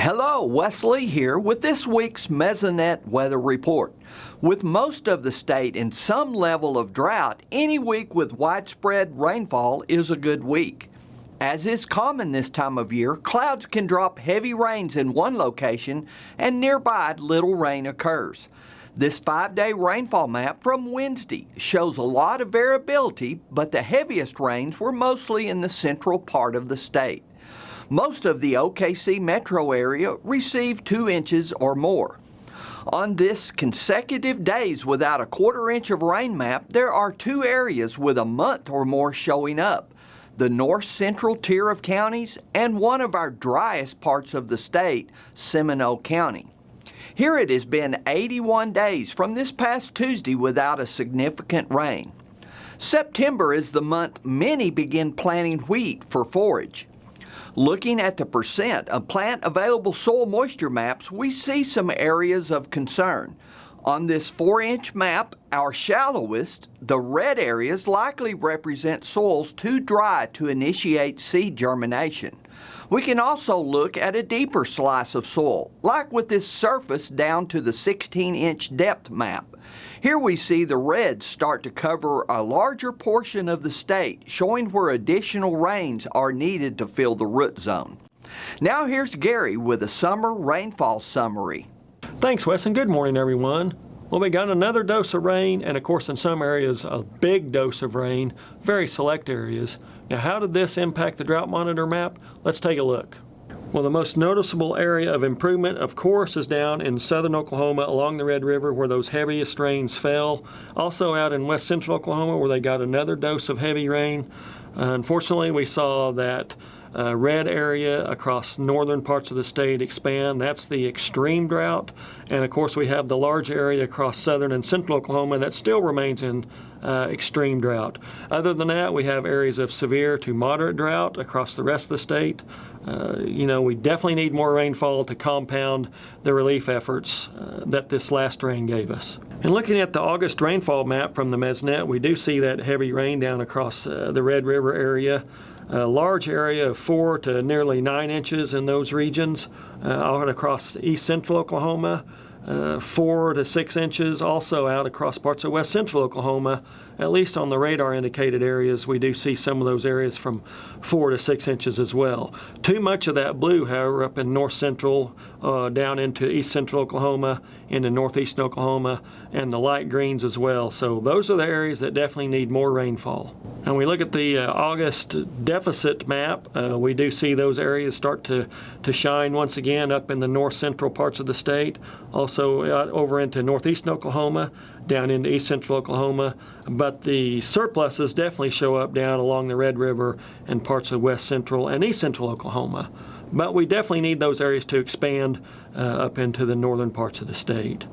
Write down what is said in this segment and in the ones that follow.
Hello, Wes Lee here with this week's Mesonet weather report. With most of the state in some level of drought, any week with widespread rainfall is a good week. As is common this time of year, clouds can drop heavy rains in one location and nearby little rain occurs. This 5-day rainfall map from Wednesday shows a lot of variability, but the heaviest rains were mostly in the central part of the state. Most of the OKC metro area received 2 inches or more. On this consecutive days without a quarter inch of rain map, there are 2 areas with a month or more showing up: the north central tier of counties and one of our driest parts of the state, Seminole County. Here it has been 81 days from this past Tuesday without a significant rain. September is the month many begin planting wheat for forage. Looking at the percent of plant available soil moisture maps, we see some areas of concern. On this 4-inch map, our shallowest, the red areas likely represent soils too dry to initiate seed germination. We can also look at a deeper slice of soil, like with this surface down to the 16-inch depth map. Here we see the reds start to cover a larger portion of the state, showing where additional rains are needed to fill the root zone. Now here's Gary with a summer rainfall summary. Thanks, Wes, and good morning, everyone. Well, we got another dose of rain, and of course in some areas a big dose of rain, very select areas. Now how did this impact the drought monitor map? Let's take a look. Well, the most noticeable area of improvement, of course, is down in southern Oklahoma along the Red River where those heaviest rains fell. Also out in west central Oklahoma where they got another dose of heavy rain. Unfortunately, we saw that red area across northern parts of the state expand. That's the extreme drought. And of course, we have the large area across southern and central Oklahoma that still remains in extreme drought. Other than that, we have areas of severe to moderate drought across the rest of the state. We definitely need more rainfall to compound the relief efforts that this last rain gave us. And looking at the August rainfall map from the Mesonet, we do see that heavy rain down across the Red River area. A large area of 4 to nearly 9 inches in those regions, out across east central Oklahoma. 4 to 6 inches also out across parts of west central Oklahoma. At least on the radar indicated areas, we do see some of those areas from 4 to 6 inches as well. Too much of that blue, however, up in north central, down into east central Oklahoma, into northeast Oklahoma, and the light greens as well. So those are the areas that definitely need more rainfall. And we look at the August deficit map, we do see those areas start to shine once again up in the north central parts of the state, also over into northeast Oklahoma, down into east central Oklahoma, but the surpluses definitely show up down along the Red River and parts of west central and east central Oklahoma. But we definitely need those areas to expand up into the northern parts of the state.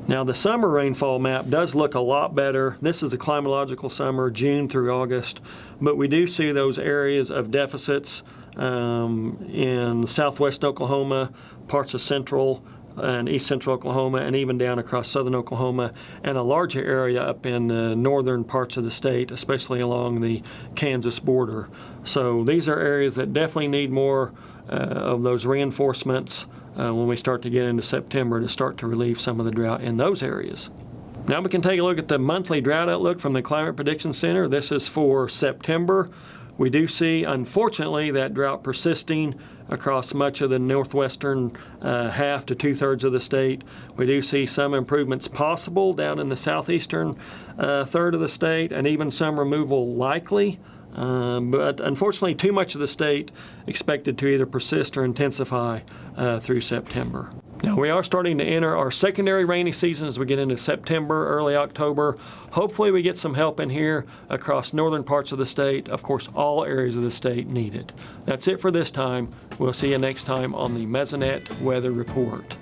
Now the summer rainfall map does look a lot better. This is a climatological summer, June through August, but we do see those areas of deficits in southwest Oklahoma, parts of central and east central Oklahoma, and even down across southern Oklahoma, and a larger area up in the northern parts of the state, especially along the Kansas border. So these are areas that definitely need more of those reinforcements when we start to get into September to start to relieve some of the drought in those areas. Now we can take a look at the monthly drought outlook from the Climate Prediction Center. This is for September. We do see, unfortunately, that drought persisting across much of the northwestern half to 2/3 of the state. We do see some improvements possible down in the southeastern third of the state, and even some removal likely. But unfortunately, too much of the state expected to either persist or intensify through September. Now we are starting to enter our secondary rainy season as we get into September, early October. Hopefully we get some help in here across northern parts of the state. Of course, all areas of the state need it. That's it for this time. We'll see you next time on the Mesonet Weather Report.